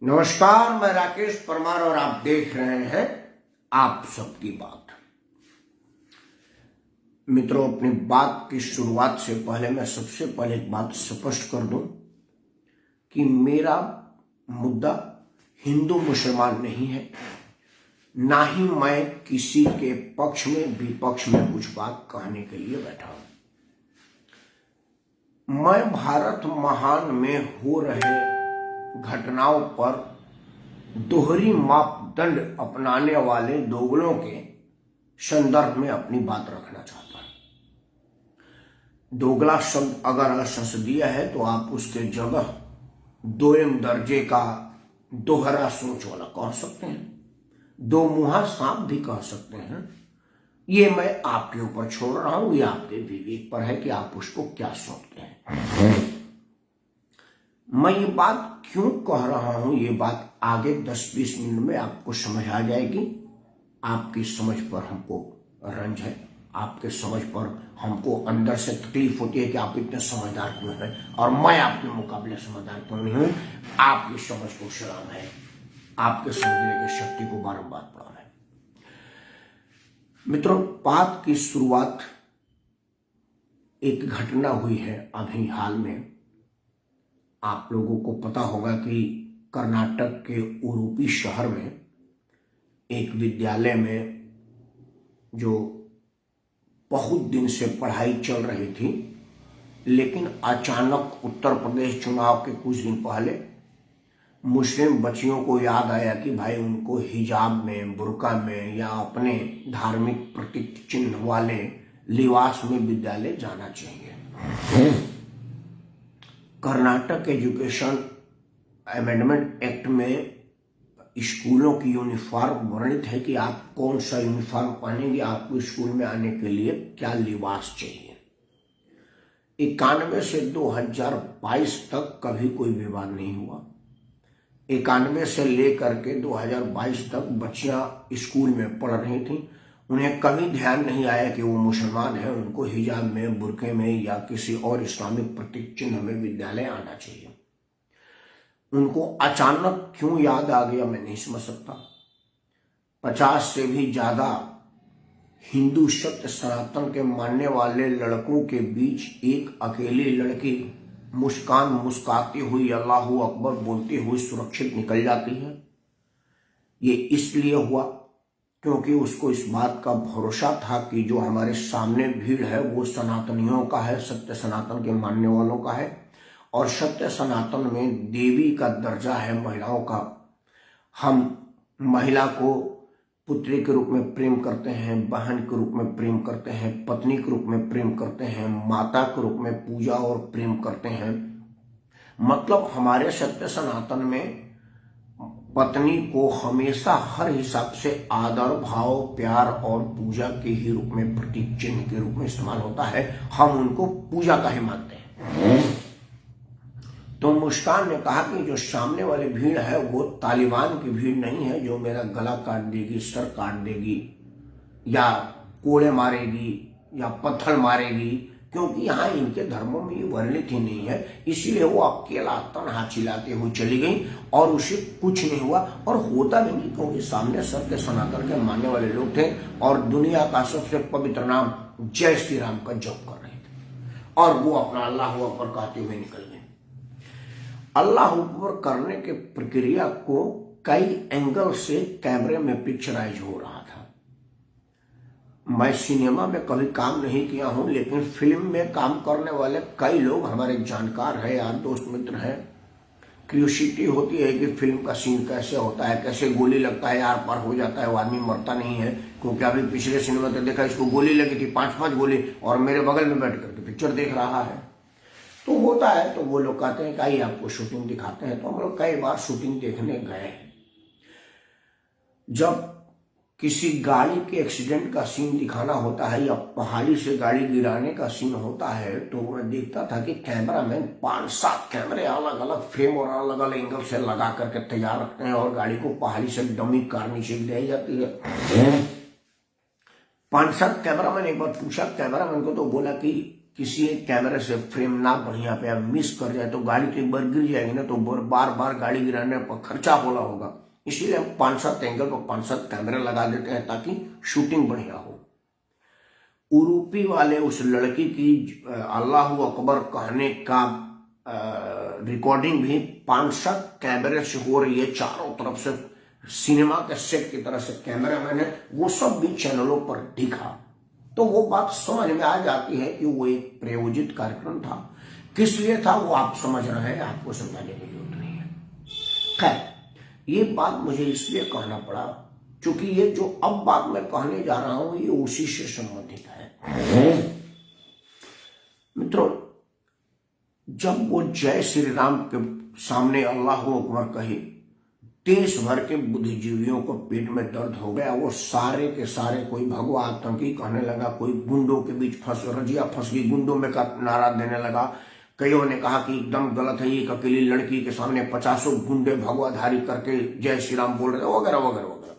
नमस्कार, मैं राकेश परमार और आप देख रहे हैं आप सबकी बात। मित्रों, अपनी बात की शुरुआत से पहले मैं सबसे पहले एक बात स्पष्ट कर दूं कि मेरा मुद्दा हिंदू मुसलमान नहीं है, ना ही मैं किसी के पक्ष में विपक्ष में कुछ बात कहने के लिए बैठा हूं। मैं भारत महान में हो रहे घटनाओं पर दोहरी मापदंड अपनाने वाले दोगलों के संदर्भ में अपनी बात रखना चाहता हूं। दोगला शब्द अगर असंसदीय है तो आप उसके जगह दोयम दर्जे का दोहरा सोच वाला कह सकते हैं, दो मुहा सांप भी कह सकते हैं। ये मैं आपके ऊपर छोड़ रहा हूं, ये आपके विवेक पर है कि आप उसको क्या सोचते हैं। मैं ये बात क्यों कह रहा हूं, ये बात आगे 10-20 मिनट में आपको समझ आ जाएगी। आपकी समझ पर हमको रंज है, आपके समझ पर हमको अंदर से तकलीफ होती है कि आप इतने समझदार क्यों हैं और मैं आपके मुकाबले समझदार क्यों नहीं हूं। आपकी समझ को सलाम है, आपके समझने की शक्ति को बारंबार प्रणाम है। मित्रों, बात की शुरुआत एक घटना हुई है अभी हाल में। आप लोगों को पता होगा कि कर्नाटक के उडुपी शहर में एक विद्यालय में जो बहुत दिन से पढ़ाई चल रही थी, लेकिन अचानक उत्तर प्रदेश चुनाव के कुछ दिन पहले मुस्लिम बच्चियों को याद आया कि भाई उनको हिजाब में, बुर्का में या अपने धार्मिक प्रतीक चिन्ह वाले लिबास में विद्यालय जाना चाहिए। कर्नाटक एजुकेशन अमेंडमेंट एक्ट में स्कूलों की यूनिफॉर्म वर्णित है कि आप कौन सा यूनिफॉर्म पहनेंगे, आपको स्कूल में आने के लिए क्या लिबास चाहिए। 91 से 2022 तक कभी कोई विवाद नहीं हुआ। 91 से लेकर के 2022 तक बच्चियां स्कूल में पढ़ रही थीं। उन्हें कभी ध्यान नहीं आया कि वो मुसलमान हैं, उनको हिजाब में, बुर्के में या किसी और इस्लामिक प्रतीक चिन्ह में विद्यालय आना चाहिए। उनको अचानक क्यों याद आ गया मैं नहीं समझ सकता। 50 से भी ज्यादा हिंदू सत्य सनातन के मानने वाले लड़कों के बीच एक अकेली लड़की मुस्कान मुस्काती हुई अल्लाहू अकबर बोलती हुई सुरक्षित निकल जाती है। ये इसलिए हुआ क्योंकि उसको इस बात का भरोसा था कि जो हमारे सामने भीड़ है वो सनातनियों का है, सत्य सनातन के मानने वालों का है, और सत्य सनातन में देवी का दर्जा है महिलाओं का। हम महिला को पुत्री के रूप में प्रेम करते हैं, बहन के रूप में प्रेम करते हैं, पत्नी के रूप में प्रेम करते हैं, माता के रूप में पूजा और प्रेम करते हैं। मतलब हमारे सत्य सनातन में पत्नी को हमेशा हर हिसाब से आदर, भाव, प्यार और पूजा के ही रूप में, प्रतीक चिन्ह के रूप में इस्तेमाल होता है। हम उनको पूजा का ही मानते हैं। तो मुस्कान ने कहा कि जो सामने वाली भीड़ है वो तालिबान की भीड़ नहीं है जो मेरा गला काट देगी, सर काट देगी या कोड़े मारेगी या पत्थर मारेगी, क्योंकि यहाँ इनके धर्मों में ये वर्णित ही नहीं है। इसीलिए वो अकेला तन्हा चिल्लाते हुए चली गई और उसे कुछ नहीं हुआ, और होता भी नहीं क्योंकि सामने सत्य सनातन के मानने वाले लोग थे और दुनिया का सबसे पवित्र नाम जय श्री राम का जप कर रहे थे, और वो अपना अल्लाह अकबर कहते हुए निकल गए। अल्लाह अकबर करने के प्रक्रिया को कई एंगल से कैमरे में पिक्चराइज हो रहा था। मैं सिनेमा में कभी काम नहीं किया हूं, लेकिन फिल्म में काम करने वाले कई लोग हमारे जानकार हैं, यार दोस्त मित्र हैं। क्यूरियोसिटी होती है कि फिल्म का सीन कैसे होता है, कैसे गोली लगता है, यार पार हो जाता है, वो आदमी मरता नहीं है। क्योंकि अभी पिछले सिनेमा में देखा, इसको गोली लगी थी 5-5 गोली, और मेरे बगल में बैठ करके पिक्चर देख रहा है। तो होता है, तो वो लोग कहते हैं कि आइए आपको शूटिंग दिखाते हैं। तो हम लोग कई बार शूटिंग देखने गए। जब किसी गाड़ी के एक्सीडेंट का सीन दिखाना होता है या पहाड़ी से गाड़ी गिराने का सीन होता है, तो मैं देखता था कि कैमरामैन 5-7 कैमरे अलग अलग फ्रेम और अलग अलग एंगल से लगा करके तैयार रखते हैं और गाड़ी को पहाड़ी से डमी कार नीचे गिराई जाती है। 5-7 कैमरामैन। एक बार पूछा कैमरामैन को, तो बोला कि किसी एक कैमरे से फ्रेम ना बढ़िया पे मिस कर जाए तो गाड़ी तो एक बार गिर जाएगी ना, तो बार बार गाड़ी गिराने पर खर्चा बोला होगा। इसीलिए हम 5-7 एंगल पर 5-7 कैमरे लगा देते हैं ताकि शूटिंग बढ़िया हो। उरूपी वाले उस लड़की की अल्लाह अकबर कहने का रिकॉर्डिंग भी 5-7 कैमरे से हो रही है, चारों तरफ से सिनेमा के सेट की तरह से कैमरामैन है, वो सब भी चैनलों पर दिखा। तो वो बात समझ में आ जाती है कि वो एक प्रायोजित कार्यक्रम था। किस लिए था वो आप समझ रहे हैं, आपको समझाने की जरूरत नहीं है। खैर, ये बात मुझे इसलिए कहना पड़ा क्योंकि ये जो अब बात मैं कहने जा रहा हूं ये उसी से संबंधित है। मित्रों, जब वो जय श्री राम के सामने अल्लाह अकबर कही, देश भर के बुद्धिजीवियों को पेट में दर्द हो गया। वो सारे के सारे, कोई भगवा आतंकी कहने लगा, कोई गुंडों के बीच रजिया फंस गई, गुंडों में का नारा देने लगा। कईयों ने कहा कि एकदम गलत है, एक अकेली लड़की के सामने 50 गुंडे भगवाधारी करके जय श्री राम बोल रहे, वगैरह वगैरह वगैरह।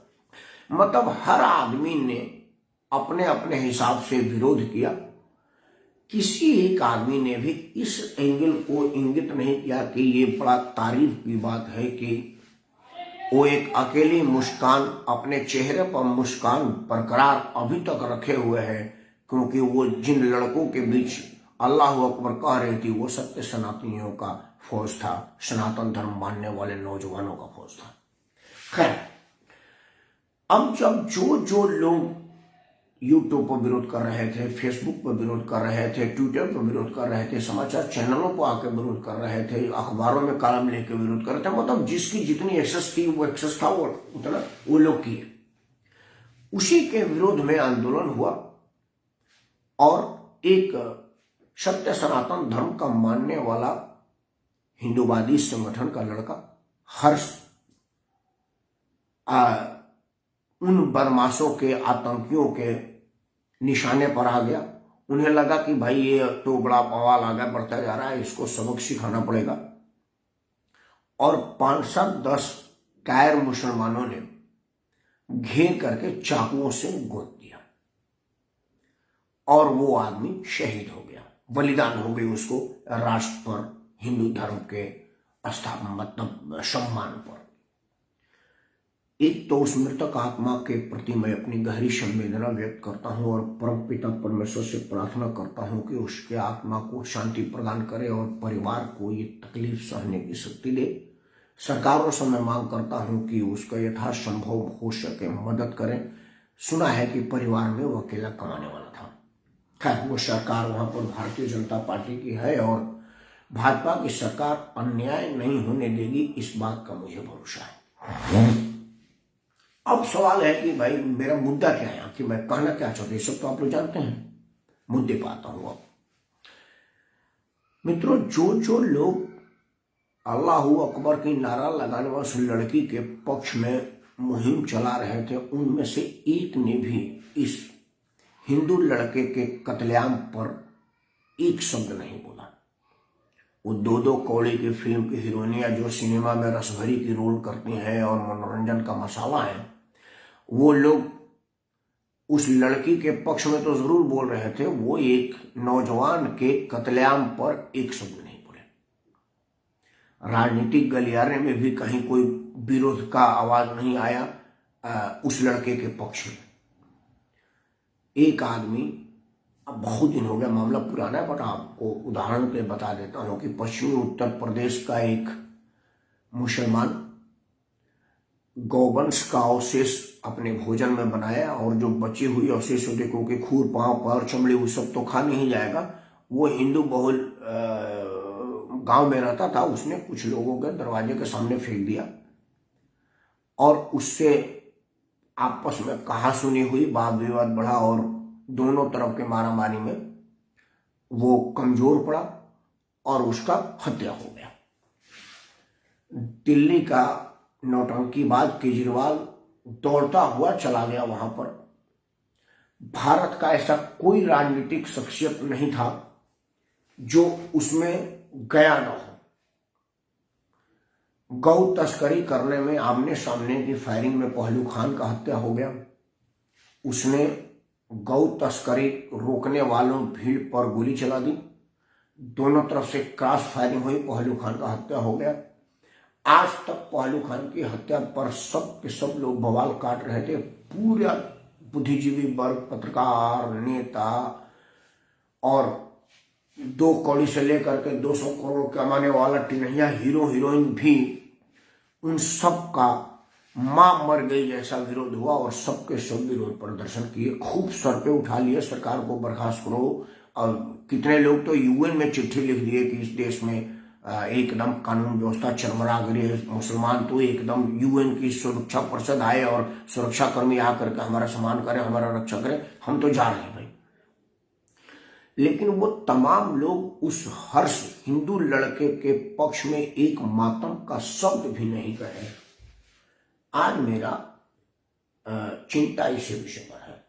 मतलब हर आदमी ने अपने अपने हिसाब से विरोध किया। किसी एक आदमी ने भी इस एंगल को इंगित नहीं किया कि ये बड़ा तारीफ की बात है कि वो एक अकेली मुस्कान, अपने चेहरे पर मुस्कान बरकरार अभी तक रखे हुए है, क्योंकि वो जिन लड़कों के बीच अल्लाह अकबर कह रही थी वो सत्य सनातनियों का फौज था, सनातन धर्म मानने वाले नौजवानों का फौज था। खैर, अब जब जो लोग यूट्यूब पर विरोध कर रहे थे, फेसबुक पर विरोध कर रहे थे, ट्विटर पर विरोध कर रहे थे, समाचार चैनलों पर आकर विरोध कर रहे थे, अखबारों में कॉलम लेकर विरोध कर रहे थे, मतलब जिसकी जितनी एक्सेस थी वो एक्सेस था, वो उतना वो लोग किए। उसी के विरोध में आंदोलन हुआ और एक सत्य सनातन धर्म का मानने वाला हिंदूवादी संगठन का लड़का हर्ष उन बदमाशों के, आतंकियों के निशाने पर आ गया। उन्हें लगा कि भाई ये तो बड़ा बवाल आगे बढ़ता जा रहा है, इसको सबक सिखाना पड़ेगा। और 5-7-10 कायर मुसलमानों ने घेर करके चाकुओं से गोद दिया और वो आदमी शहीद हो गया, बलिदान हो गई उसको राष्ट्र पर, हिंदू धर्म के स्थापना मतलब सम्मान पर। एक तो उस मृतक आत्मा के प्रति मैं अपनी गहरी संवेदना व्यक्त करता हूं और परम पिता परमेश्वर से प्रार्थना करता हूं कि उसके आत्मा को शांति प्रदान करे और परिवार को ये तकलीफ सहने की शक्ति दे। सरकारों से मैं मांग करता हूं कि उसका यथासंभव हो सके मदद करें। सुना है कि परिवार में वो अकेला कमाने वाला था। खैर, वो सरकार वहां पर भारतीय जनता पार्टी की है और भाजपा की सरकार अन्याय नहीं होने देगी, इस बात का मुझे भरोसा है। अब सवाल है कि भाई मेरा मुद्दा क्या है, कि मैं कहना क्या चाहता हूं, सब तो आप लोग जानते हैं। मुद्दे पर आता हूं। अब मित्रों, जो लोग अल्लाह अकबर की नारा लगाने वाली उस लड़की के पक्ष में मुहिम चला रहे थे, उनमें से एक ने भी इस हिंदू लड़के के कत्लेआम पर एक शब्द नहीं बोला। वो 2-2 कौड़ी की फिल्म की हीरोइनियां जो सिनेमा में रसभरी की रोल करती हैं और मनोरंजन का मसाला है, वो लोग उस लड़की के पक्ष में तो जरूर बोल रहे थे, वो एक नौजवान के कत्लेआम पर एक शब्द नहीं बोले। राजनीतिक गलियारे में भी कहीं कोई विरोध का आवाज नहीं आया उस लड़के के पक्ष में। एक आदमी, अब बहुत दिन हो गया, मामला पुराना है, बट आपको उदाहरण के बता देता हूं कि पश्चिमी उत्तर प्रदेश का एक मुसलमान गौवंश का अवशेष अपने भोजन में बनाया और जो बची हुई अवशेष देखो कि खूर, पांव, पैर, चमड़ी, वो सब तो खा नहीं जाएगा। वो हिंदू बहुल गांव में रहता था, उसने कुछ लोगों के दरवाजे के सामने फेंक दिया और उससे आपस में कहा सुनी हुई, वाद विवाद बढ़ा और दोनों तरफ के मारामारी में वो कमजोर पड़ा और उसका हत्या हो गया। दिल्ली का नौटंकीबाज केजरीवाल दौड़ता हुआ चला गया वहां पर। भारत का ऐसा कोई राजनीतिक शख्सियत नहीं था जो उसमें गया न हो। गौ तस्करी करने में आमने सामने की फायरिंग में पहलू खान का हत्या हो गया। उसने गौ तस्करी रोकने वालों भीड़ पर गोली चला दी, दोनों तरफ से क्रॉस फायरिंग हुई, पहलू खान का हत्या हो गया। आज तक पहलू खान की हत्या पर सब के सब लोग बवाल काट रहे थे। पूरा बुद्धिजीवी वर्ग, पत्रकार, नेता और 2 कौड़ी से लेकर के 200 करोड़ कमाने वाला टिनहिया हीरो हीरोइन भी, उन सब का मां मर गई जैसा विरोध हुआ और सबके सब विरोध प्रदर्शन किए, खूब सर पे उठा लिए, सरकार को बर्खास्त करो। और कितने लोग तो यूएन में चिट्ठी लिख दिए कि इस देश में एकदम कानून व्यवस्था चरमरा गई है। मुसलमान तो एकदम यूएन की सुरक्षा परिषद आए और सुरक्षा कर्मी आकर के हमारा सम्मान करे, हमारा रक्षा करे, हम तो जा रहे हैं भाई। लेकिन वो तमाम लोग उस हर्ष हिंदू लड़के के पक्ष में एक मातम का शब्द भी नहीं कहे। आज मेरा चिंता इसी विषय पर है।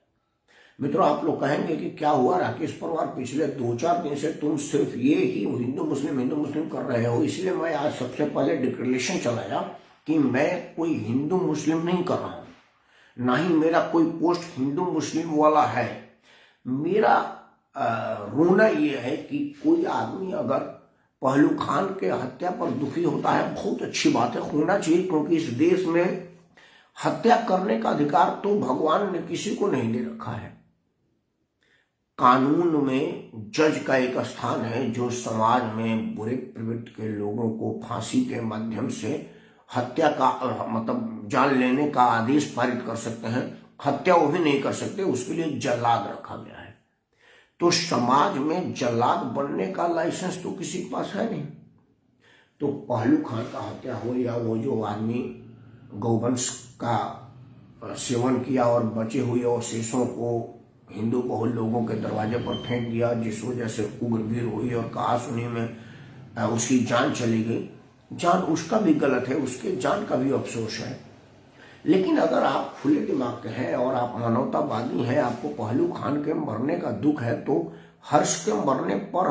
मित्रों, आप लोग कहेंगे कि क्या हुआ राकेश परवार, पिछले 2-4 दिन से तुम सिर्फ ये ही हिंदू मुस्लिम कर रहे हो। इसलिए मैं आज सबसे पहले डिक्लेरेशन चलाया कि मैं कोई हिंदू मुस्लिम नहीं कर रहा हूं, ना ही मेरा कोई पोस्ट हिंदू मुस्लिम वाला है। मेरा रोना यह है कि कोई आदमी अगर पहलू खान के हत्या पर दुखी होता है, बहुत अच्छी बात है, होना चाहिए, क्योंकि इस देश में हत्या करने का अधिकार तो भगवान ने किसी को नहीं दे रखा है। कानून में जज का एक स्थान है जो समाज में बुरे प्रवृत्ति के लोगों को फांसी के माध्यम से हत्या का मतलब जान लेने का आदेश पारित कर सकते हैं। हत्या वो भी नहीं कर सकते, उसके लिए जल्लाद रखा गया है। तो समाज में जल्लाद बनने का लाइसेंस तो किसी के पास है नहीं। तो पहलू खान का हत्या हो या वो जो आदमी गौवंश का सेवन किया और बचे हुए अवशेषों को हिंदू बहुल लोगों के दरवाजे पर फेंक दिया, जिस वजह से उग्रवीर हुई और कहा सुनी में उसकी जान चली गई, जान उसका भी गलत है, उसके जान का भी अफसोस है। लेकिन अगर आप खुले दिमाग के हैं और आप मानवतावादी हैं, आपको पहलू खान के मरने का दुख है, तो हर्ष के मरने पर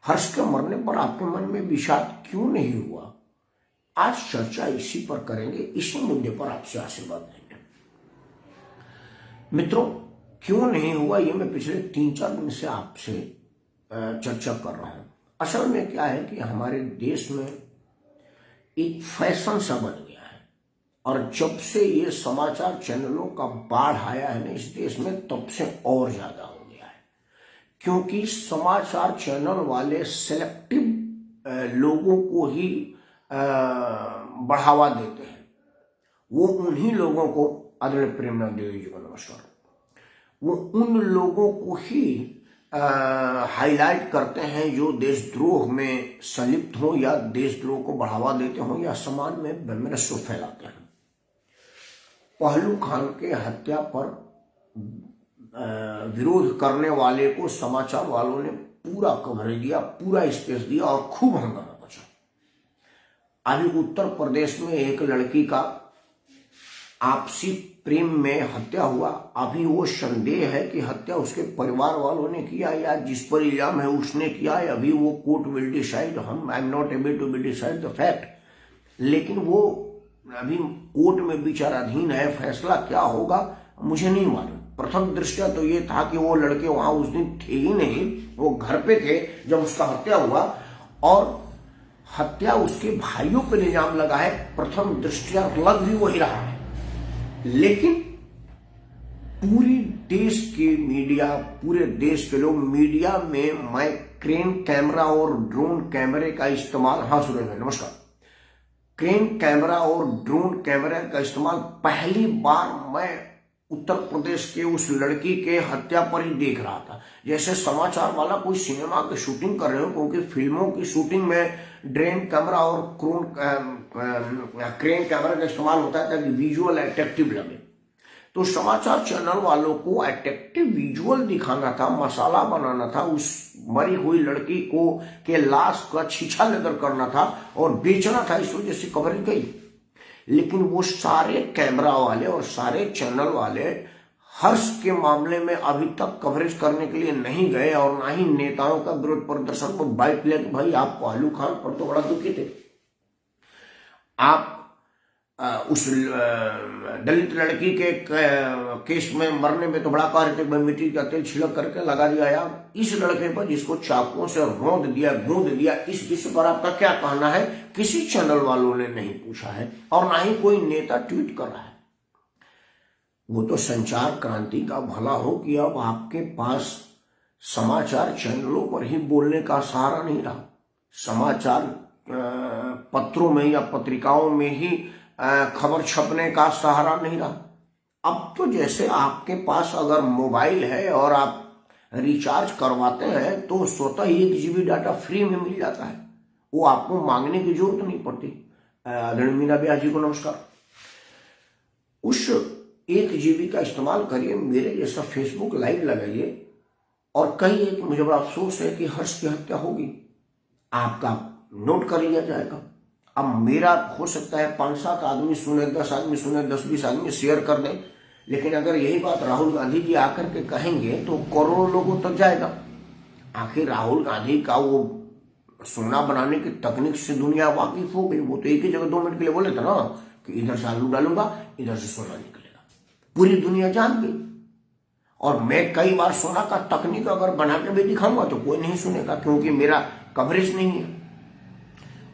हर्ष के मरने पर आपके मन में विषाद क्यों नहीं हुआ? आज चर्चा इसी पर करेंगे, इसी मुद्दे पर आपसे आशीर्वाद लेंगे। मित्रों, क्यों नहीं हुआ ये मैं पिछले 3-4 दिन से आपसे चर्चा कर रहा हूं। असल में क्या है कि हमारे देश में एक फैशन सा बन गया है, और जब से ये समाचार चैनलों का बाढ़ आया है ना इस देश में, तब से और ज्यादा हो गया है। क्योंकि समाचार चैनल वाले सेलेक्टिव लोगों को ही बढ़ावा देते हैं। वो उन्हीं लोगों को, आदरणीय प्रेमनाथ देवी जी को नमस्कार, वो उन लोगों को ही हाईलाइट करते हैं जो देशद्रोह में संलिप्त हो या देशद्रोह को बढ़ावा देते हो या समाज में वैमनस्य फैलाते हैं। पहलू खान के हत्या पर विरोध करने वाले को समाचार वालों ने पूरा कवरेज दिया, पूरा स्पेस दिया और खूब हंगामा मचा। अभी उत्तर प्रदेश में एक लड़की का आपसी प्रेम में हत्या हुआ। अभी वो संदेह है कि हत्या उसके परिवार वालों ने किया या जिस पर इल्जाम है उसने किया है। अभी वो court will decide, I am not able to be decide the fact, लेकिन वो अभी कोर्ट में विचाराधीन है। फैसला क्या होगा मुझे नहीं मालूम। प्रथम दृष्टया तो ये था कि वो लड़के वहां उस दिन थे ही नहीं, वो घर पे थे जब उसका हत्या हुआ, और हत्या उसके भाइयों पर इल्जाम लगा है। प्रथम दृष्टया लग भी वही रहा है, लेकिन पूरी देश के मीडिया, पूरे देश के लोग मीडिया में मैं क्रेन कैमरा और ड्रोन कैमरे का इस्तेमाल, हाँ सूरज भाई नमस्कार, क्रेन कैमरा और ड्रोन कैमरे का इस्तेमाल पहली बार मैं उत्तर प्रदेश के उस लड़की के हत्या पर ही देख रहा था। जैसे समाचार वाला कोई सिनेमा की शूटिंग कर रहे हो, क्योंकि फिल्मों की शूटिंग में ड्रोन कैमरा और क्रेन कैमरा का इस्तेमाल होता है ताकि विजुअल अट्रैक्टिव लगे। तो समाचार चैनल वालों को अट्रैक्टिव विजुअल दिखाना था, मसाला बनाना था, उस मरी हुई लड़की को के लाश का छीछा लेदर करना था और बेचना था, इस वजह से कवरेज गई। लेकिन वो सारे कैमरा वाले और सारे चैनल वाले हर्ष के मामले में अभी तक कवरेज करने के लिए नहीं गए, और ना ही नेताओं का विरोध प्रदर्शन पर बाइट ले कि भाई आप पहलू खान पर तो बड़ा दुखी थे, आप उस दलित लड़की के केस में मरने में तो बड़ा कार्य थे, मिट्टी का तेल छिड़क करके लगा दिया यार इस लड़के पर जिसको चाकुओं से रौंद दिया, गूंद दिया। इस विषय पर आपका क्या कहना है? किसी चैनल वालों ने नहीं पूछा है और ना ही कोई नेता ट्वीट कर रहा है। वो तो संचार क्रांति का भला हो कि अब आपके पास समाचार चैनलों पर ही बोलने का सहारा नहीं रहा, समाचार पत्रों में या पत्रिकाओं में ही खबर छपने का सहारा नहीं रहा। अब तो जैसे आपके पास अगर मोबाइल है और आप रिचार्ज करवाते हैं तो स्वतः ही 1 GB डाटा फ्री में मिल जाता है, वो आपको मांगने की जरूरत नहीं पड़ती। आदरणीय मीना ब्यास जी को नमस्कार। उस 1 GB का इस्तेमाल करिए, मेरे जैसा फेसबुक लाइव लगाइए और कहिए कि मुझे बड़ा अफसोस है कि हर्ष की हत्या होगी, आपका नोट कर लिया जाएगा। अब मेरा हो सकता है 5-7 आदमी सुने, 10 आदमी सुने, 10-20 आदमी शेयर कर दें, लेकिन अगर यही बात राहुल गांधी जी आकर के कहेंगे तो करोड़ों लोगों तक जाएगा। आखिर राहुल गांधी का वो सोना बनाने की तकनीक से दुनिया वाकिफ हो गई। वो तो एक ही जगह 2 मिनट के लिए बोले थे ना कि इधर से आलू डालूंगा, इधर से सोना निकलेगा, पूरी दुनिया जान गई। और मैं कई बार सोना का तकनीक अगर बना के भी दिखाऊंगा तो कोई नहीं सुनेगा, क्योंकि मेरा कवरेज नहीं है।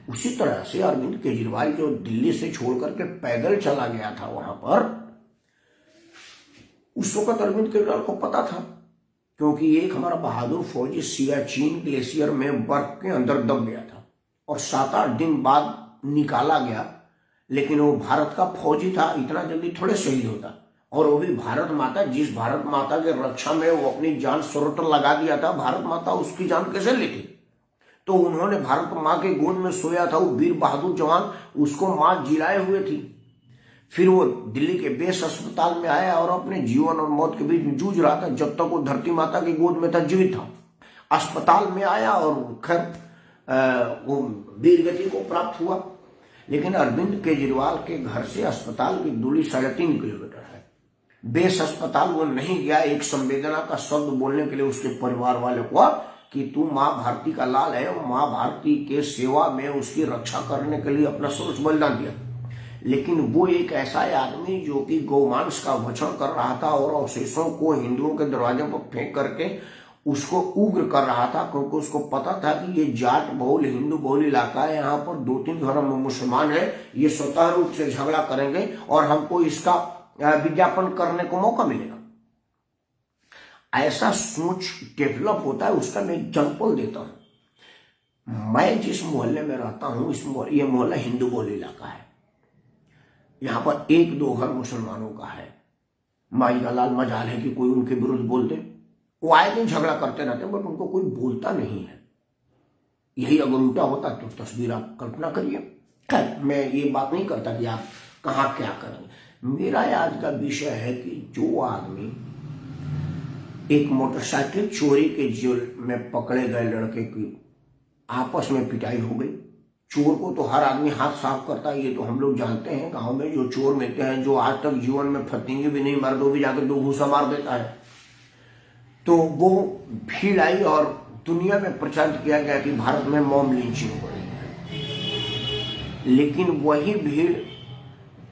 उसी तरह से अरविंद केजरीवाल जो दिल्ली से छोड़ करके पैदल चला गया था वहां पर, उस वक्त अरविंद केजरीवाल को पता था, क्योंकि एक हमारा बहादुर फौजी सियाचिन ग्लेशियर में बर्फ के अंदर दब गया था और 7-8 दिन बाद निकाला गया। लेकिन वो भारत का फौजी था, इतना जल्दी थोड़े शहीद होता, और वो भी भारत माता, जिस भारत माता के रक्षा में वो अपनी जान सर्वत्र लगा दिया था, भारत माता उसकी जान कैसे लेती? तो उन्होंने भारत माँ के गोद में सोया था वो वीर बहादुर जवान, उसको माँ जिलाए हुए थी। फिर वो दिल्ली के बेस अस्पताल में आया और अपने जीवन और मौत के बीच जूझ रहा था, जब तक वो धरती माता की गोद में था, जीवित था। अस्पताल में आया और खैर वो वीर गति को प्राप्त हुआ। लेकिन अरविंद केजरीवाल के घर से अस्पताल की दूरी 3.5 किलोमीटर है। बेस अस्पताल वो नहीं गया एक संवेदना का शब्द बोलने के लिए उसके परिवार वाले को कि तू माँ भारती का लाल है, और माँ भारती के सेवा में उसकी रक्षा करने के लिए अपना सर्वोच्च बलिदान दिया। लेकिन वो एक ऐसा आदमी जो कि गौमांस का भक्षण कर रहा था और अवशेषों को हिंदुओं के दरवाजे पर फेंक करके उसको उग्र कर रहा था, क्योंकि उसको पता था कि ये जाट बहुल हिंदू बहुल इलाका है, यहाँ पर 2-3 धर्म मुसलमान है, ये स्वतः रूप से झगड़ा करेंगे और हमको इसका विज्ञापन करने को मौका मिलेगा। ऐसा सोच डेवलप होता है। उसका मैं एग्जाम्पल देता हूं। मैं जिस मोहल्ले में रहता हूं, ये मोहल्ला हिंदू बहुल इलाका है। यहां पर 1-2 घर मुसलमानों का है। माई का लाल मजाल है कि कोई उनके विरुद्ध बोल दे, वो आए दिन झगड़ा करते रहते, बट उनको कोई बोलता नहीं है। यही अगर उल्टा होता तो तस्वीर आप कल्पना करिए। खैर, मैं ये बात नहीं करता कि आप कहाँ क्या करेंगे। मेरा आज का विषय है कि जो आदमी एक मोटरसाइकिल चोरी के जेल में पकड़े गए लड़के की आपस में पिटाई हो गई। चोर को तो हर आदमी हाथ साफ करता है, ये तो हम लोग जानते हैं। गांव में जो चोर मिलते हैं, जो आज तक जीवन में फतेंगे भी नहीं मार, दो भी जाकर 2 घूसा मार देता है। तो वो भीड़ आई और दुनिया में प्रचारित किया गया कि भारत में मॉब लिंचिंग हो रही है। लेकिन वही भीड़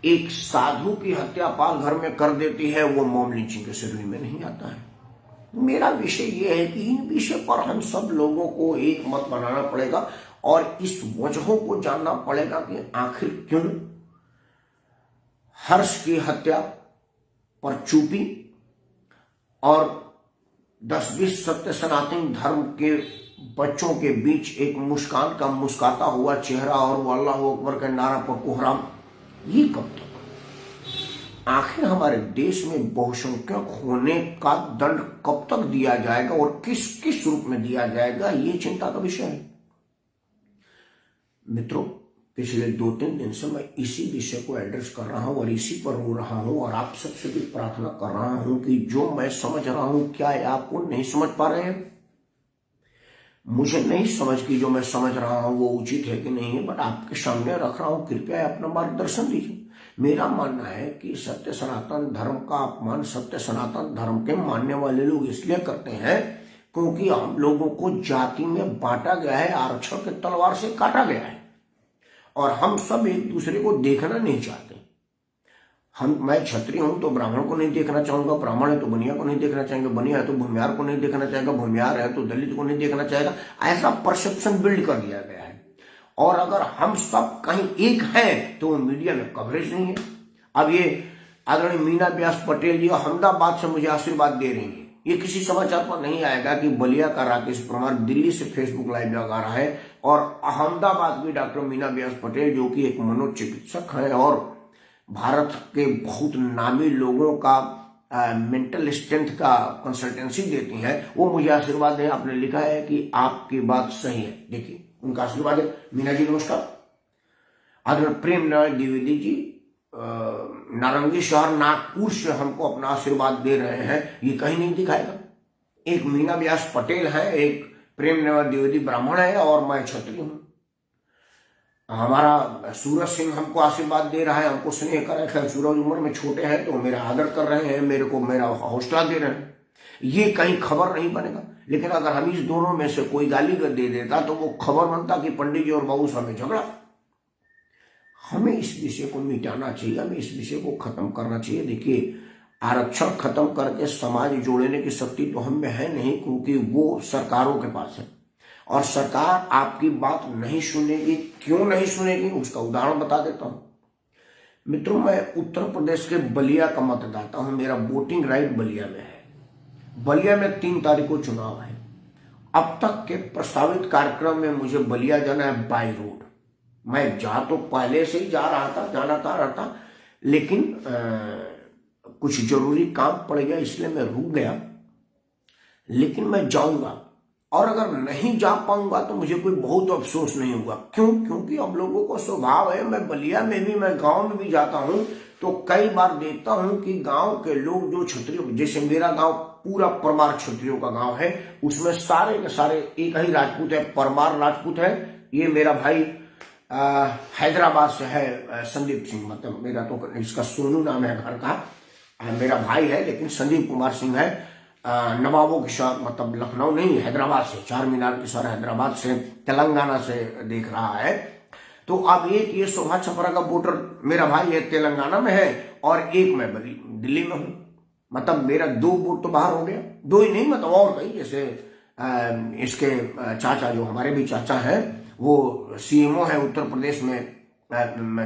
एक साधु की हत्या पाल घर में कर देती है, वो मॉब लिंचिंग के श्रेणी में नहीं आता है। मेरा विषय ये है कि इन विषय पर हम सब लोगों को एक मत बनाना पड़ेगा और इस वजहों को जानना पड़ेगा कि आखिर क्यों हर्ष की हत्या पर चुप्पी और 10-20 सत्य सनातन धर्म के बच्चों के बीच एक मुस्कान का मुस्काता हुआ चेहरा और वो अल्लाह अकबर के नारा पर कोहराम, ये कब तक? आखिर हमारे देश में बहुसंख्यक होने का दंड कब तक दिया जाएगा और किस किस रूप में दिया जाएगा, ये चिंता का विषय है। मित्रों, पिछले 2-3 दिन से मैं इसी विषय को एड्रेस कर रहा हूं और इसी पर रो रहा हूं और आप सबसे भी प्रार्थना कर रहा हूं कि जो मैं समझ रहा हूं, क्या आपको नहीं समझ पा रहे हैं? मुझे नहीं समझ कि जो मैं समझ रहा हूं वो उचित है कि नहीं है, बट आपके सामने रख रहा हूं। कृपया अपना मार्गदर्शन दीजिए। मेरा मानना है कि सत्य सनातन धर्म का अपमान सत्य सनातन धर्म के मानने वाले लोग इसलिए करते हैं क्योंकि हम लोगों को जाति में बांटा गया है, आरक्षण के तलवार से काटा गया है और हम सब एक दूसरे को देखना नहीं चाहते। मैं क्षत्रिय हूं तो ब्राह्मण को नहीं देखना चाहूंगा, ब्राह्मण है तो बनिया को नहीं देखना चाहेंगे, बनिया है तो भूमियार को नहीं देखना चाहेगा, भूमियार है तो दलित को नहीं देखना चाहेगा। ऐसा परसेप्शन बिल्ड कर दिया गया है। और अगर हम सब कहीं एक हैं तो मीडिया में कवरेज नहीं है। अब ये आदरणीय मीना व्यास पटेल जी अहमदाबाद से मुझे आशीर्वाद दे रही है। ये किसी समाचार पर नहीं आएगा कि बलिया का राकेश परमार दिल्ली से फेसबुक लाइव लगा रहा है और अहमदाबाद की डॉक्टर मीना व्यास पटेल जो कि एक मनोचिकित्सक है और भारत के बहुत नामी लोगों का मेंटल स्ट्रेंथ का कंसल्टेंसी देती हैं, वो मुझे आशीर्वाद है। आपने लिखा है कि आपकी बात सही है। देखिए उनका आशीर्वाद है। मीना जी नमस्कार। आदरणीय प्रेम नारायण द्विवेदी जी नारंगी शहर नागपुर से हमको अपना आशीर्वाद दे रहे हैं। ये कहीं नहीं दिखाएगा। एक मीना व्यास पटेल है, एक प्रेम नारायण द्विवेदी ब्राह्मण है और मैं क्षत्रिय हूं। हमारा सूरज सिंह हमको आशीर्वाद दे रहा है, हमको स्नेह कर रहे हैं। सूरज उम्र में छोटे हैं तो मेरा आदर कर रहे हैं, मेरे को मेरा हौसला दे रहे हैं। ये कहीं खबर नहीं बनेगा। लेकिन अगर हम इस दोनों में से कोई गाली दे देता तो वो खबर बनता कि पंडित जी और बाबू साहब में झगड़ा। हमें इस विषय को मिटाना चाहिए, हमें इस विषय को खत्म करना चाहिए। देखिए आरक्षण खत्म करके समाज जोड़ने की शक्ति तो हम में है नहीं, क्योंकि वो सरकारों के पास है और सरकार आपकी बात नहीं सुनेगी। क्यों नहीं सुनेगी उसका उदाहरण बता देता हूं। मित्रों मैं उत्तर प्रदेश के बलिया का मतदाता हूं। मेरा वोटिंग राइट बलिया में है। बलिया में 3 तारीख को चुनाव है। अब तक के प्रस्तावित कार्यक्रम में मुझे बलिया जाना है बाई रोड। मैं तो पहले से ही जाना था, लेकिन कुछ जरूरी काम पड़ गया इसलिए मैं रुक गया। लेकिन मैं जाऊंगा और अगर नहीं जा पाऊंगा तो मुझे कोई बहुत अफसोस नहीं होगा। क्यों? क्योंकि अब लोगों को स्वभाव है, मैं बलिया में भी, मैं गांव में भी जाता हूं तो कई बार देखता हूं कि गांव के लोग जो क्षत्रिय, जैसे मेरा गांव पूरा परमार क्षत्रियों का गांव है, उसमें सारे के सारे एक ही राजपूत है, परमार राजपूत है। ये मेरा भाई हैदराबाद से है, संदीप सिंह, मतलब मेरा तो इसका सोनू नाम है घर का, मेरा भाई है, लेकिन संदीप कुमार सिंह है। नवाबों के शहर, मतलब लखनऊ नहीं, हैदराबाद से, चार मीनार के शहर हैदराबाद से, तेलंगाना से देख रहा है। तो अब एक ये शोभा छपरा का वोटर मेरा भाई है, तेलंगाना में है, और एक मैं दिल्ली में हूं। मतलब मेरा 2 वोट तो बाहर हो गया। 2 ही नहीं, मतलब और कई, जैसे इसके चाचा जो हमारे भी चाचा हैं, वो सीएमओ है उत्तर प्रदेश में,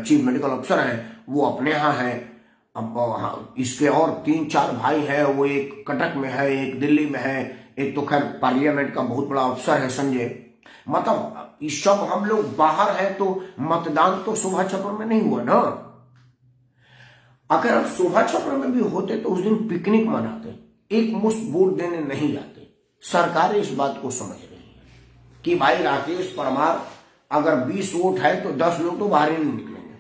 चीफ मेडिकल ऑफिसर है, वो अपने यहाँ है। अब इसके और 3-4 भाई हैं, वो एक कटक में है, एक दिल्ली में है, एक तो खैर पार्लियामेंट का बहुत बड़ा अफसर है संजय। मतलब इस सब हम लोग बाहर हैं तो मतदान तो शोभा छपरा में नहीं हुआ ना। अगर हम शोभा छपरा में भी होते तो उस दिन पिकनिक मनाते, एक मुश्त वोट देने नहीं जाते। सरकार इस बात को समझ रही है कि भाई राकेश परमार अगर 20 वोट है तो 10 लोग तो बाहर ही नहीं निकलेंगे,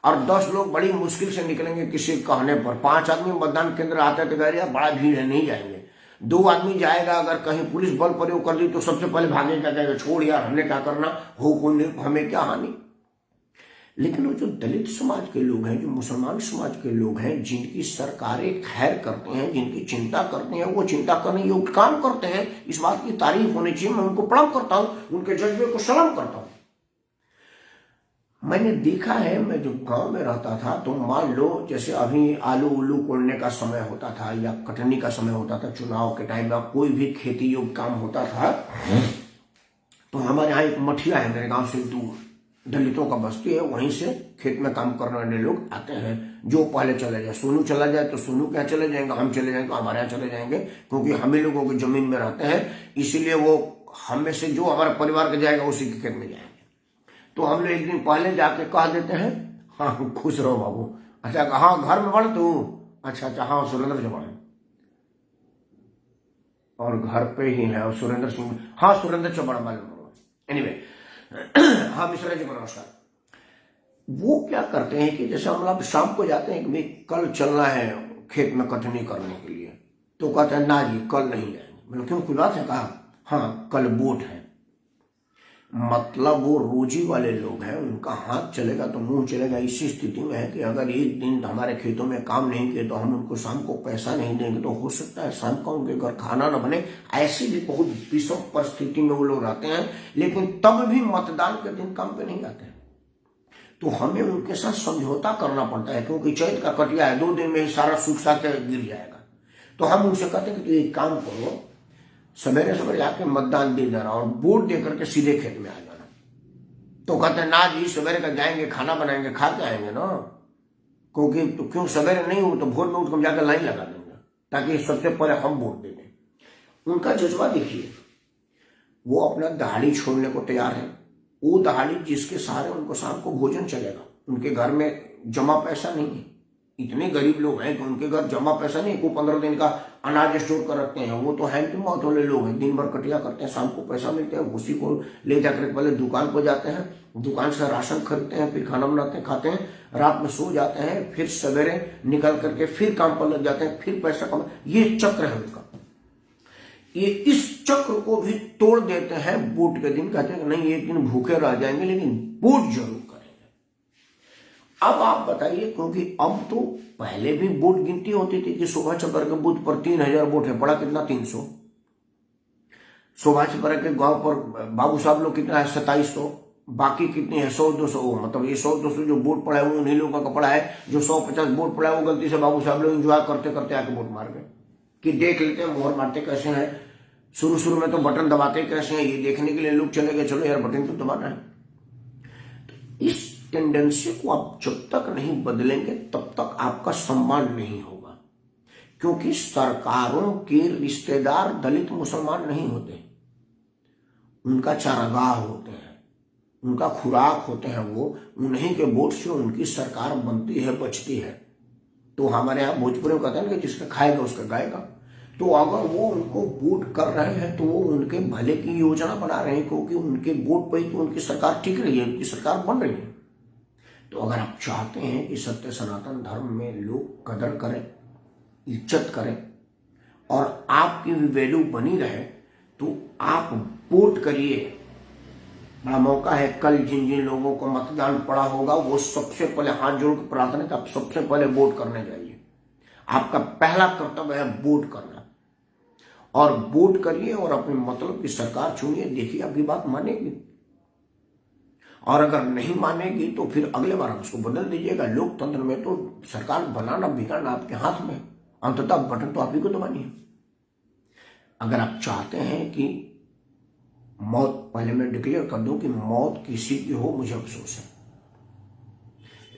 और 10 लोग बड़ी मुश्किल से निकलेंगे किसी कहने पर। 5 आदमी मतदान केंद्र आते तो कह रहे बड़ा भीड़ है, नहीं जाएंगे। 2 आदमी जाएगा, अगर कहीं पुलिस बल प्रयोग कर दी तो सबसे पहले भागेगा, कहेगा छोड़ यार, हमने क्या करना, हो कोई हमें क्या हानि। लेकिन वो जो दलित समाज के लोग हैं, जो मुसलमान समाज के लोग हैं, जिनकी सरकारें खैर करते हैं, जिनकी चिंता करते हैं, वो चिंता करने योग्य काम करते हैं, इस बात की तारीफ होनी चाहिए। मैं उनको प्रणाम करता हूं, उनके जज्बे को सलाम करता हूं। मैंने देखा है, मैं जो गांव में रहता था तो मान लो जैसे अभी आलू उल्लू कोड़ने का समय होता था या कटनी का समय होता था, चुनाव के टाइम में कोई भी खेती योग्य काम होता था, तो हमारे यहाँ एक मठिया है मेरे गांव से दूर, दलितों का बस्ती है, वहीं से खेत में काम करने वाले लोग आते हैं। जो पहले चले जाए, सोनू चला जाए तो सोनू के यहाँ चले जाएंगे, हम चले जाएंगे तो हमारे यहाँ चले जाएंगे, क्योंकि हम ही लोगों की जमीन में रहते हैं। इसीलिए वो हम में से जो हमारे परिवार के जाएगा उसी के खेत में जाएंगे। तो हम लोग एक दिन पहले जाके कह देते हैं, हाँ खुश रहो बाबू। अच्छा हाँ घर में बढ़ तू, अच्छा हाँ सुरेंद्र से बढ़े, और घर पे ही है, और सुरेंद्र सिंह, हाँ सुरेंद्र चौबड़ा मालूम। एनीवे हाँ मिश्रा जी को नमस्कार। वो क्या करते हैं कि जैसे हम लोग शाम को जाते हैं कि कल चलना है खेत में कटनी करने के लिए, तो कहते हैं ना जी कल नहीं जाएंगे। मतलब क्यों, कोई बात है? कहा हाँ कल वोट है। मतलब वो रोजी वाले लोग हैं, उनका हाथ चलेगा तो मुंह चलेगा। इसी स्थिति में है कि अगर एक दिन हमारे खेतों में काम नहीं किए तो हम उनको शाम को पैसा नहीं देंगे, तो हो सकता है शाम को उनके घर खाना न बने। ऐसी भी बहुत विषम परिस्थिति में वो लोग रहते हैं, लेकिन तब भी मतदान के दिन काम पे नहीं जाते हैं। तो हमें उनके साथ समझौता करना पड़ता है, क्योंकि चैत का कटिया है, 2 दिन में ही सारा सूख साख के गिर जाएगा। तो हम उनसे कहते हैं कि तू एक काम करो, सवेरे सवेरे जाके मतदान दे देना और वोट दे करके सीधे खेत में आ जाना। तो कहते हैं ना जी, सवेरे का जाएंगे, खाना बनाएंगे, खा के आएंगे ना, क्योंकि तो क्यों सवेरे नहीं हो तो भोर में उठ कर जाकर लाइन लगा देंगे, ताकि सबसे पहले हम वोट दे दें। उनका जज्बा देखिए, वो अपना दहाड़ी छोड़ने को तैयार है। वो दहाड़ी जिसके सहारे उनको शाम को भोजन चलेगा। उनके घर में जमा पैसा नहीं है, इतने गरीब लोग हैं कि उनके घर जमा पैसा नहीं, को 15 दिन का अनाज स्टोर कर रखते हैं। वो तो हैंड टू माउथ वाले लोग हैं, दिन भर कटिया करते हैं, शाम को पैसा मिलते हैं, उसी को ले जाकर पहले दुकान पर जाते हैं, दुकान से राशन खरीदते हैं, फिर खाना बनाते हैं, खाते हैं, रात में सो जाते हैं, फिर सवेरे निकल करके फिर काम पर लग जाते हैं, फिर पैसा कमा। ये चक्र है उनका। ये इस चक्र को भी तोड़ देते हैं वोट के दिन। कहते हैं कि नहीं, एक दिन भूखे रह जाएंगे लेकिन वोट जरूर करेंगे। अब आप बताइए, क्योंकि अब तो पहले भी वोट गिनती होती थी कि शोभा छपर के बूथ पर 3000 वोट है, पड़ा कितना 300। शोभा छपर के गांव पर बाबू साहब लोग कितना है 2700, बाकी कितनी है 100-200। मतलब ये 100-200 जो वोट पड़ा है वो उन्हीं लोगों का पड़ा है। जो 150 वोट पड़ा है वो गलती से बाबू साहब लोग इंजॉय करते करते आके वोट मार गए कि देख लेते हैं मोहर मारते कैसे हैं। शुरू में तो बटन दबाते कैसे हैं ये देखने के लिए लोग चले गए, चलो यार बटन तो दबाना है। तो इस टेंडेंसी को आप जब तक नहीं बदलेंगे तब तक आपका सम्मान नहीं होगा, क्योंकि सरकारों के रिश्तेदार दलित मुसलमान नहीं होते, उनका चारागाह होते हैं, उनका खुराक होते हैं। वो उन्हीं के वोट से उनकी सरकार बनती है, बचती है। तो हमारे यहाँ भोजपुरी में कहते हैं कि जिसका खाएगा उसका गाएगा। तो अगर वो उनको वोट कर रहे हैं तो वो उनके भले की योजना बना रहे हैं, क्योंकि उनके वोट पर ही तो उनकी सरकार टिक रही है, उनकी सरकार बन रही है। तो अगर आप चाहते हैं कि सत्य सनातन धर्म में लोग कदर करें, इज्जत करें और आपकी भी वैल्यू बनी रहे, तो आप वोट करिए। बड़ा मौका है। कल जिन जिन लोगों को मतदान पड़ा होगा वो सबसे पहले हाथ जोड़ कर प्रार्थना है, आप सबसे पहले वोट करने जाइए। आपका पहला कर्तव्य है वोट करना, और वोट करिए और अपने मतलब की सरकार चुनिए। देखिए आपकी बात मानेगी, और अगर नहीं मानेगी तो फिर अगले बार आप उसको बदल दीजिएगा। लोकतंत्र में तो सरकार बनाना बिगाड़ना आपके हाथ में, अंततः बटन तो आप ही को दबानी है। अगर आप चाहते हैं कि मौत, पहले मैं डिक्लेयर कर दूं कि मौत किसी की हो मुझे अफसोस है,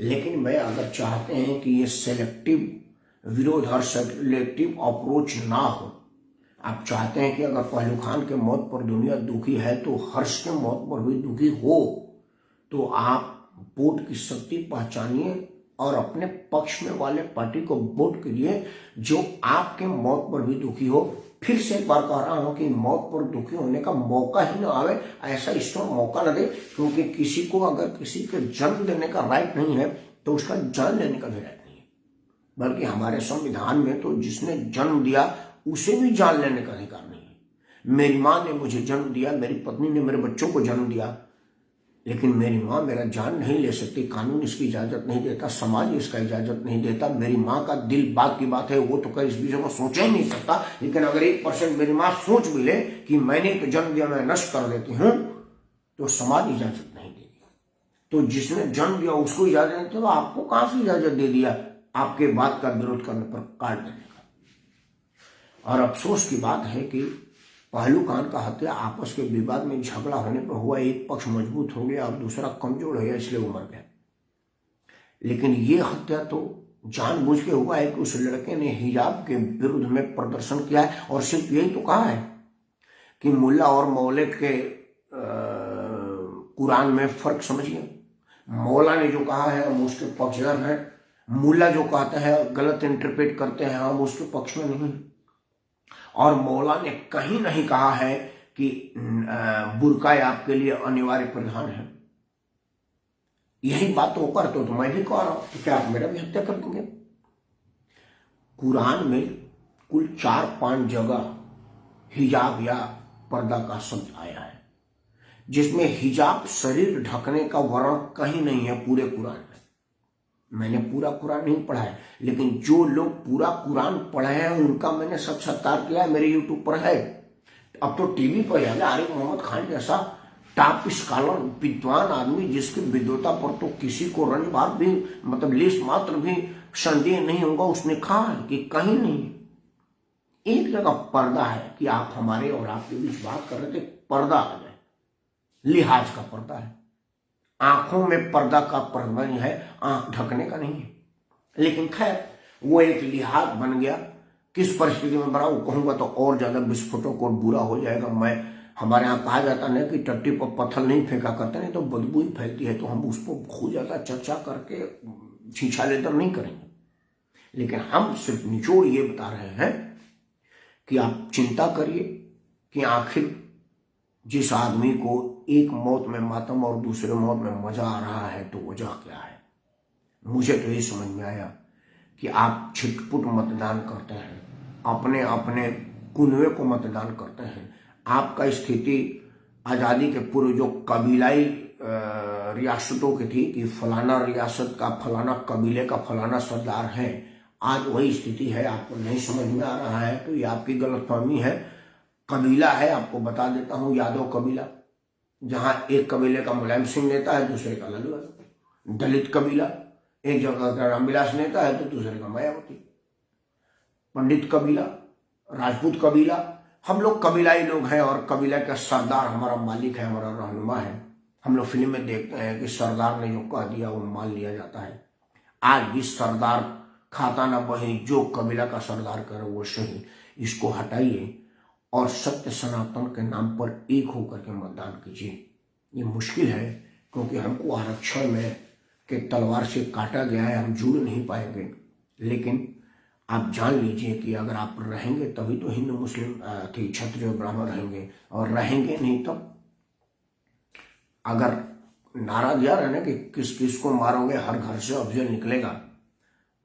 लेकिन मैं अगर चाहते हैं कि ये सेलेक्टिव विरोध और सेलेक्टिव अप्रोच ना हो, आप चाहते हैं कि अगर पहलू खान के मौत पर दुनिया दुखी है तो हर्ष के मौत पर भी दुखी हो, तो आप वोट की शक्ति पहचानिए और अपने पक्ष में वाले पार्टी को वोट करिए जो आपके मौत पर भी दुखी हो। फिर से एक बार कह रहा हूं कि मौत पर दुखी होने का मौका ही ना आवे, ऐसा ईश्वर मौका न दे, क्योंकि किसी को अगर किसी के जन्म देने का राइट नहीं है तो उसका जान लेने का भी राइट नहीं है। बल्कि हमारे संविधान में तो जिसने जन्म दिया उसे भी जान लेने का अधिकार नहीं है। मेरी माँ ने मुझे जन्म दिया, मेरी पत्नी ने मेरे बच्चों को जन्म दिया, लेकिन मेरी माँ मेरा जान नहीं ले सकती, कानून इसकी इजाजत नहीं देता, समाज इसका इजाजत नहीं देता। मेरी माँ का दिल बात की बात है, वो तो कभी इस विषय को सोच ही नहीं सकता। लेकिन अगर 1% मेरी माँ सोच भी ले कि मैंने तो जन्म दिया, मैं नष्ट कर देती हूँ, तो समाज इजाजत नहीं देगी। तो जिसने जन्म दिया उसको इजाजत नहीं, तो आपको कहां से इजाजत दे दिया आपके बात का विरोध करने पर, काट देने का। और अफसोस की बात है कि पहलू खान का हत्या आपस के विवाद में झगड़ा होने पर हुआ। एक पक्ष मजबूत हो गया और दूसरा कमजोर हो गया, इसलिए वो मर गया। लेकिन ये हत्या तो जानबूझ के हुआ है कि उस लड़के ने हिजाब के विरुद्ध में प्रदर्शन किया है, और सिर्फ यही तो कहा है कि मुल्ला और मौले के कुरान में फर्क समझिए। मौला ने जो कहा है हम उसके पक्षधर हैं, मुल्ला जो कहता है गलत इंटरप्रेट करते हैं, हम उसके पक्ष में नहीं। और मौला ने कहीं नहीं कहा है कि बुर्का आपके लिए अनिवार्य परिधान है। यही बात तो करते हो तो मैं भी कह रहा हूं, तो क्या आप मेरा भी हत्या कर देंगे? कुरान में कुल 4-5 जगह हिजाब या पर्दा का शब्द आया है, जिसमें हिजाब शरीर ढकने का वर्ण कहीं नहीं है पूरे कुरान में। मैंने पूरा कुरान नहीं पढ़ा है, लेकिन जो लोग पूरा कुरान पढ़े हैं उनका मैंने साक्षात्कार किया है, मेरे यूट्यूब पर है। अब तो टीवी पर है, आरिफ मोहम्मद खान जैसा टॉप स्कॉलर, विद्वान आदमी, जिसकी विद्वता पर तो किसी को रंज बार भी मतलब लेस मात्र भी संदेह नहीं होगा, उसने कहा कि कहीं नहीं, एक जगह पर्दा है कि आप हमारे और आपके बीच बात कर रहे थे, पर्दा आ जाए, लिहाज का पर्दा है। आंखों में पर्दा का पर्दा है, आंख ढकने का नहीं है। लेकिन खैर वो एक लिहाज बन गया। किस परिस्थिति में बना वो कहूंगा तो और ज्यादा विस्फोटक और बुरा हो जाएगा। हमारे यहाँ कहा जाता है कि टट्टी पर पत्थर नहीं फेंका करते, नहीं तो बदबू ही फैलती है, तो हम उस पर बहुत ज्यादा चर्चा करके छीछालेदर नहीं करेंगे। लेकिन हम सिर्फ निचोड़ ये बता रहे हैं कि आप चिंता करिए कि आखिर जिस आदमी को एक मौत में मातम और दूसरे मौत में मजा आ रहा है, तो वजह क्या है। मुझे तो ये समझ में आया कि आप छिटपुट मतदान करते हैं, अपने अपने कुनवे को मतदान करते हैं। आपका स्थिति आज़ादी के पूर्व जो कबीलाई रियासतों की थी कि फलाना रियासत का फलाना कबीले का फलाना सरदार है, आज वही स्थिति है। आपको नहीं समझ में आ रहा है तो ये आपकी गलतफहमी है। कबीला है, आपको बता देता हूँ, यादव कबीला, जहां एक कबीले का मुलायम सिंह नेता है, दूसरे का लालू यादव। दलित कबीला, एक जगह का रामविलास नेता है तो दूसरे का मायावती। पंडित कबीला, राजपूत कबीला, हम लोग कबीलाई लोग हैं और कबीला का सरदार हमारा मालिक है, हमारा रहनुमा है। हम लोग फिल्म में देखते हैं कि सरदार ने जो कह दिया वो मान लिया जाता है। आज भी सरदार खाता ना वही, जो कबीला का सरदार करे वो सही। इसको हटाइए और सत्य सनातन के नाम पर एक होकर के मतदान कीजिए। ये मुश्किल है क्योंकि हमको आरक्षण में के तलवार से काटा गया है, हम जुड़ नहीं पाएंगे। लेकिन आप जान लीजिए कि अगर आप रहेंगे तभी तो हिंदू मुस्लिम क्षत्रिय ब्राह्मण रहेंगे, और रहेंगे नहीं तो अगर नारा दिया रहे ना कि किस किस को मारोगे, हर घर से अफजल निकलेगा।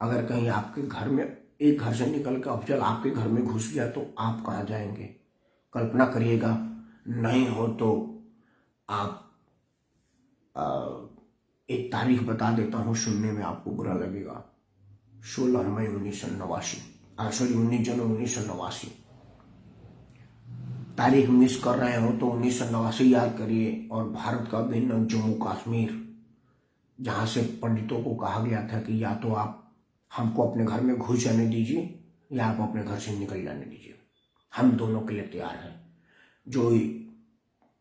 अगर कहीं आपके घर में एक घर से निकल कर अफजल आपके घर में घुस गया तो आप कहाँ जाएंगे। कल्पना करिएगा। नहीं हो तो आप एक तारीख बता देता हूँ, सुनने में आपको बुरा लगेगा। 16 मई 1989, 19 जनवरी 1989। तारीख मिस कर रहे हो तो 1989 याद करिए। और भारत का भिन्न जम्मू कश्मीर, जहां से पंडितों को कहा गया था कि या तो आप हमको अपने घर में घुस जाने दीजिए या आप अपने घर से निकल जाने दीजिए, हम दोनों के लिए तैयार हैं। जो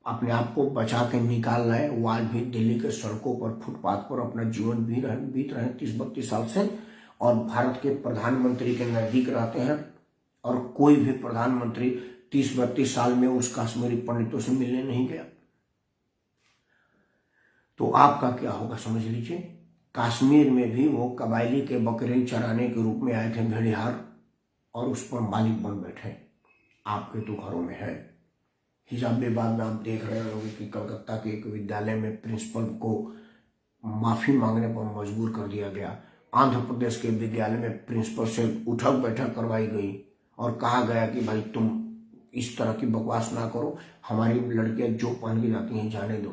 अपने आप को बचा के निकाल रहे वो आज भी दिल्ली के सड़कों पर, फुटपाथ पर अपना जीवन बीत रहे हैं 30-32 साल से, और भारत के प्रधानमंत्री के नजदीक रहते हैं। और कोई भी प्रधानमंत्री 30-32 साल में उस कश्मीरी पंडितों से मिलने नहीं गया। तो आपका क्या होगा समझ लीजिए। कश्मीर में भी वो कबायली के बकरे चराने के रूप में आए थे, भेड़िहार, और उस पर मालिक बन बैठे। आपके तो घरों में है। हिजाब विवाद में आप देख रहे होंगे कि कलकत्ता के एक विद्यालय में प्रिंसिपल को माफी मांगने पर मजबूर कर दिया गया। आंध्र प्रदेश के विद्यालय में प्रिंसिपल से उठक बैठक करवाई गई और कहा गया कि भाई तुम इस तरह की बकवास ना करो, हमारी लड़कियां जो पहन के जाती हैं जाने दो।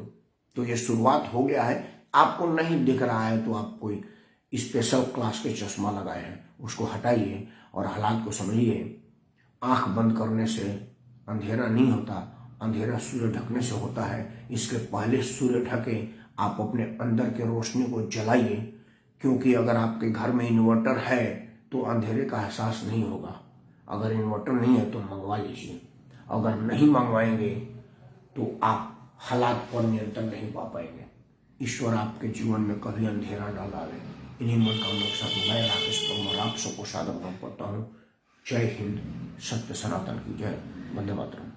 तो ये शुरुआत हो गया है। आपको नहीं दिख रहा है तो आप कोई स्पेशल क्लास के चश्मा लगाए हैं, उसको हटाइए और हालात को समझिए। आंख बंद करने से अंधेरा नहीं होता, अंधेरा सूर्य ढकने से होता है। इसके पहले सूर्य ढके आप अपने अंदर के रोशनी को जलाइए, क्योंकि अगर आपके घर में इन्वर्टर है तो अंधेरे का एहसास नहीं होगा। अगर इन्वर्टर नहीं है तो मंगवा लीजिए। अगर नहीं मंगवाएंगे तो आप हालात पर नियंत्रण नहीं पा पाएंगे। ईश्वर आपके जीवन में कभी अंधेरा न डाले। इन्हीं मनोकामनाओं के साथ मैं राकेश परमार आप सबको सादर करता हूँ। जय हिंद, सत्य सनातन की जय, वंदे मातरम।